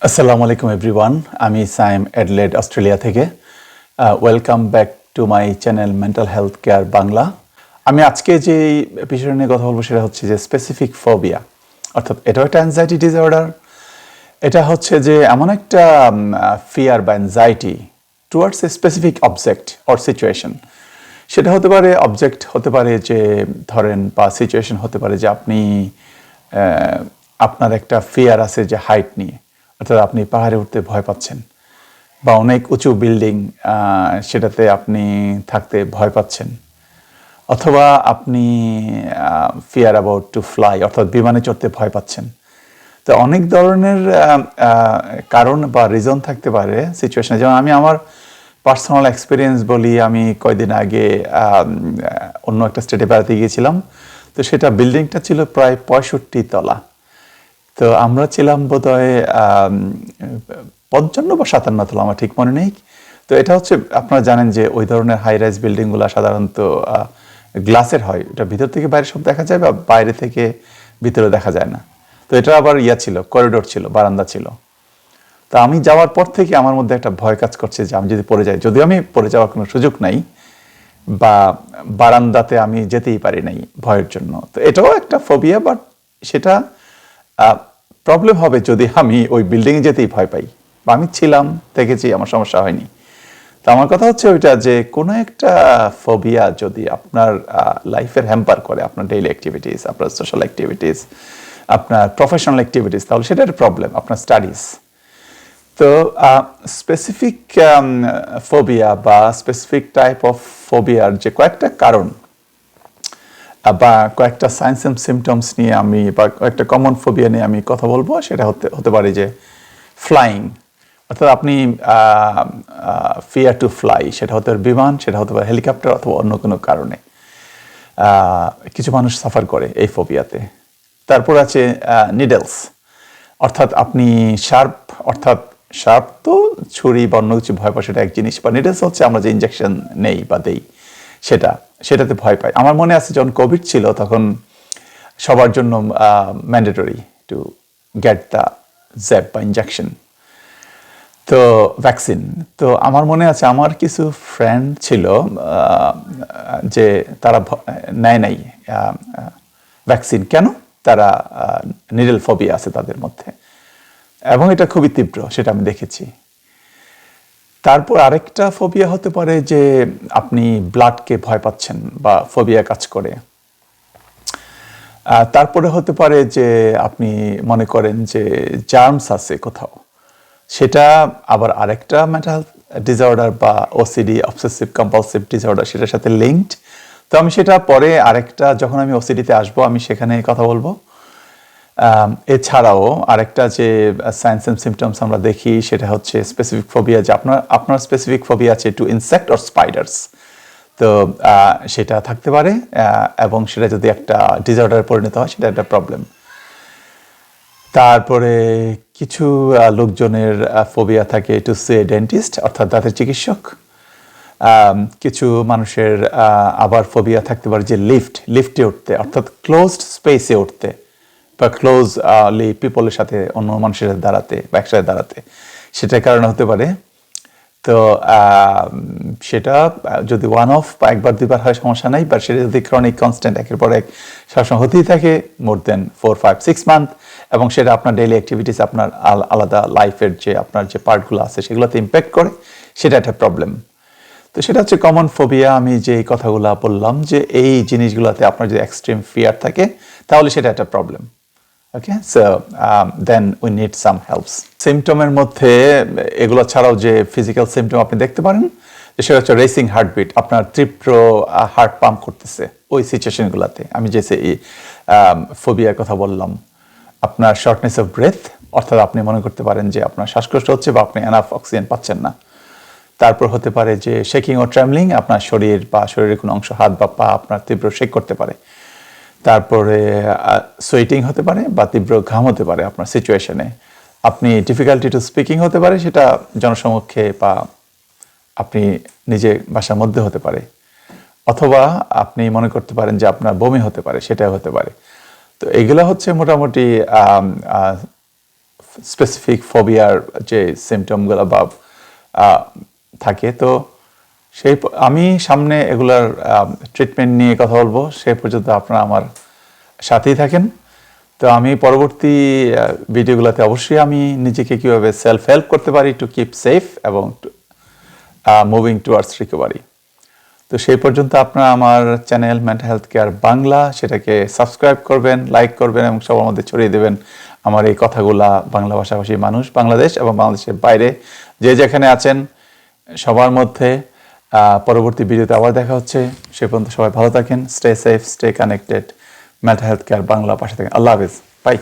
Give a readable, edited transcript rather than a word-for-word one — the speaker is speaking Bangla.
আসসালামু আলাইকুম এভরিওয়ান, আমি সাইম অ্যাডলেড অস্ট্রেলিয়া থেকে। Welcome back to my channel mental health care Bangla. আমি আজকে যে বিষয় নিয়ে কথা বলবো সেটা হচ্ছে যে স্পেসিফিক ফোবিয়া, অর্থাৎ এটাও একটা অ্যাংজাইটি ডিসঅর্ডার। এটা হচ্ছে যে এমন একটা ফিয়ার বা anxiety towards a specific object or situation. সেটা হতে পারে অবজেক্ট, হতে পারে যে ধরেন, বা সিচুয়েশন হতে পারে যে আপনি আপনার একটা ফিয়ার আছে যে হাইট নিয়ে, অর্থাৎ আপনি পাহাড়ে উঠতে ভয় পাচ্ছেন, বা অনেক উঁচু বিল্ডিং সেটাতে আপনি থাকতে ভয় পাচ্ছেন, অথবা আপনি ফিয়ার অ্যাবাউট টু ফ্লাই, অর্থাৎ বিমানে চড়তে ভয় পাচ্ছেন। তো অনেক ধরনের কারণ বা রিজন থাকতে পারে সিচুয়েশনে। যেমন আমি আমার পার্সোনাল এক্সপিরিয়েন্স বলি, আমি কয়দিন আগে অন্য একটা স্টেটে বেড়াতে গিয়েছিলাম। তো সেটা বিল্ডিংটা ছিল প্রায় 65 তলা। তো আমরা ছিলাম বোধহয় 55 বা 57 তলা, আমার ঠিক মনে নেই। তো এটা হচ্ছে, আপনারা জানেন যে ওই ধরনের হাই রাইজ বিল্ডিংগুলো সাধারণত গ্লাসের হয়, এটা ভিতর থেকে বাইরে সব দেখা যায়, বা বাইরে থেকে ভিতরে দেখা যায় না। তো এটা আবার ছিল, করিডোর ছিল, বারান্দা ছিল। তো আমি যাওয়ার পর থেকে আমার মধ্যে একটা ভয় কাজ করছে যে আমি যদি পড়ে যাই, যদিও আমি পড়ে যাওয়ার কোনো সুযোগ নাই, বা বারান্দাতে আমি যেতেই পারি নাই ভয়ের জন্য। তো এটাও একটা ফোবিয়া, বাট সেটা প্রবলেম হবে যদি আমি ওই বিল্ডিংয়ে যেতেই ভয় পাই, বা আমি ছিলাম, দেখেছি, আমার সমস্যা হয়নি। তো আমার কথা হচ্ছে ওইটা যে কোনো একটা ফোবিয়া যদি আপনার লাইফের হ্যাম্পার করে, আপনার ডেইলি অ্যাক্টিভিটিস, আপনার সোশ্যাল অ্যাক্টিভিটিস, আপনার প্রফেশনাল অ্যাক্টিভিটিস, তাহলে সেটা একটা প্রবলেম, আপনার স্টাডিজ। তো স্পেসিফিক ফোবিয়া বা স্পেসিফিক টাইপ অফ ফোবিয়ার যে কয়েকটা কারণ বা কয়েকটা সাইন্স অ্যান্ড সিমটমস নিয়ে আমি, বা কয়েকটা কমন ফোবিয়া নিয়ে আমি কথা বলবো। সেটা হতে পারে যে ফ্লাইং, অর্থাৎ আপনি ফিয়ার টু ফ্লাই, সেটা হতে পারে বিমান, সেটা হতে পারে হেলিকপ্টার, অথবা অন্য কোনো কারণে কিছু মানুষ সাফার করে এই ফোবিয়াতে। তারপর আছে নিডলস, অর্থাৎ আপনি শার্প তো ছুরি বা অন্য কিছু ভয় পায়, সেটা এক জিনিস। বা নিডলস হচ্ছে আমরা যে ইনজেকশন নেই বা দেই, সেটাতে ভয় পাই। আমার মনে আছে যখন কোভিড ছিল, তখন সবার জন্য mandatory to get the jab বা ইনজেকশন, তো ভ্যাকসিন। তো আমার মনে আছে আমার কিছু ফ্রেন্ড ছিল যে তারা নেয় নাই ভ্যাকসিন। কেন? তারা নিডল ফোবিয়া আছে তাদের মধ্যে, এবং এটা খুবই তীব্র, সেটা আমি দেখেছি। তারপর আরেকটা ফোবিয়া হতে পারে যে আপনি ব্লাডকে ভয় পাচ্ছেন, বা ফোবিয়া কাজ করে। তারপরে হতে পারে যে আপনি মনে করেন যে জার্মস আছে কোথাও, সেটা আবার আরেকটা মেন্টাল হেলথ ডিসঅর্ডার বা ওসিডি, অবসেসিভ কম্পালসিভ ডিসঅর্ডার, সেটার সাথে লিঙ্কড। তো আমি সেটা পরে আরেকটা, যখন আমি ওসিডিতে আসবো, আমি সেখানে কথা বলবো। এছাড়াও আরেকটা যে সাইন্স অ্যান্ড সিমটমস আমরা দেখি, সেটা হচ্ছে স্পেসিফিক ফোবিয়া, যে আপনার স্পেসিফিক ফোবিয়া আছে টু ইনসেক্ট অর স্পাইডার্স। তো সেটা থাকতে পারে, এবং সেটা যদি একটা ডিসঅর্ডারে পরিণত হয়, সেটা একটা প্রবলেম। তারপরে কিছু লোকজনের ফোবিয়া থাকে টু সি এ ডেন্টিস্ট, অর্থাৎ দাঁতের চিকিৎসক। কিছু মানুষের আবার ফোবিয়া থাকতে পারে যে লিফটে উঠতে, অর্থাৎ ক্লোজড স্পেসে উঠতে, বা ক্লোজলি পিপলের সাথে, অন্য মানুষের সাথে দাঁড়াতে বা একসাথে দাঁড়াতে, সেটার কারণে হতে পারে। তো সেটা যদি ওয়ান অফ বা একবার দুইবার হয় সমস্যা নাই, বা সেটা যদি ক্রনিক কনস্ট্যান্ট একের পর এক সবসময় হতেই থাকে, মোর দেন 4, 5, 6 মান্থ, এবং সেটা আপনার ডেইলি অ্যাক্টিভিটিস, আপনার আলাদা লাইফের যে আপনার যে পার্টগুলো আছে সেগুলোতে ইম্প্যাক্ট করে, সেটা একটা প্রবলেম। তো সেটা হচ্ছে কমন ফোবিয়া। আমি যে কথাগুলো বললাম, যে এই জিনিসগুলোতে আপনার যদি এক্সট্রিম ফিয়ার থাকে, তাহলে সেটা একটা problem. Okay, so then we need some helps. সিমটমের মধ্যে এগুলো ছাড়াও যে ফিজিক্যাল সিমটম আপনি দেখতে পারেন, সেটা হচ্ছে রেসিং হার্টবিট, আপনার তীব্র হার্ট পাম্প করতেছে ওই সিচুয়েশনগুলোতে। আমি যে ফোবিয়ার কথা বললাম, আপনার শর্টনেস অফ ব্রেথ, অর্থাৎ আপনি মনে করতে পারেন যে আপনার শ্বাসকষ্ট হচ্ছে, বা আপনি এনাফ অক্সিজেন পাচ্ছেন না। তারপর হতে পারে যে শেকিং ও ট্রেমলিং, আপনার শরীর বা শরীরের কোনো অংশ, হাত বা পা আপনার তীব্র শেক করতে পারে। তারপরে সোয়েটিং হতে পারে, বা তীব্র ঘাম হতে পারে আপনার সিচুয়েশনে। আপনি ডিফিকাল্টি টু স্পিকিং হতে পারে, সেটা জনসমক্ষে বা আপনি নিজে ভাষার মধ্যে হতে পারে। অথবা আপনি মনে করতে পারেন যে আপনার বমি হতে পারে, সেটাও হতে পারে। তো এগুলো হচ্ছে মোটামুটি স্পেসিফিক ফোবিয়ার যে সিমটমগুলো বা থাকে। তো আমি সামনে এগুলার ট্রিটমেন্ট নিয়ে কথা বলবো, সেই পর্যন্ত আপনারা আমার সাথেই থাকেন। তো আমি পরবর্তী ভিডিওগুলোতে অবশ্যই আমি নিজেকে কীভাবে সেলফ হেল্প করতে পারি টু কিপ সেফ এবং মুভিং টুয়ার্ডস রিকভারি। তো সেই পর্যন্ত আপনারা আমার channel mental health care Bangla সেটাকে সাবস্ক্রাইব করবেন, লাইক করবেন এবং সবার মধ্যে ছড়িয়ে দেবেন আমার এই কথাগুলা বাংলা ভাষাভাষী মানুষ, বাংলাদেশ এবং বাংলাদেশের বাইরে যে যেখানে আছেন সবার মধ্যে। পরবর্তী ভিডিওতে আবার দেখা হচ্ছে। সে পর্যন্ত সবাই ভালো থাকেন, stay safe, stay connected. Mental health care Bangla পাশে থাকেন। আল্লাহ হাফিজ, বাই।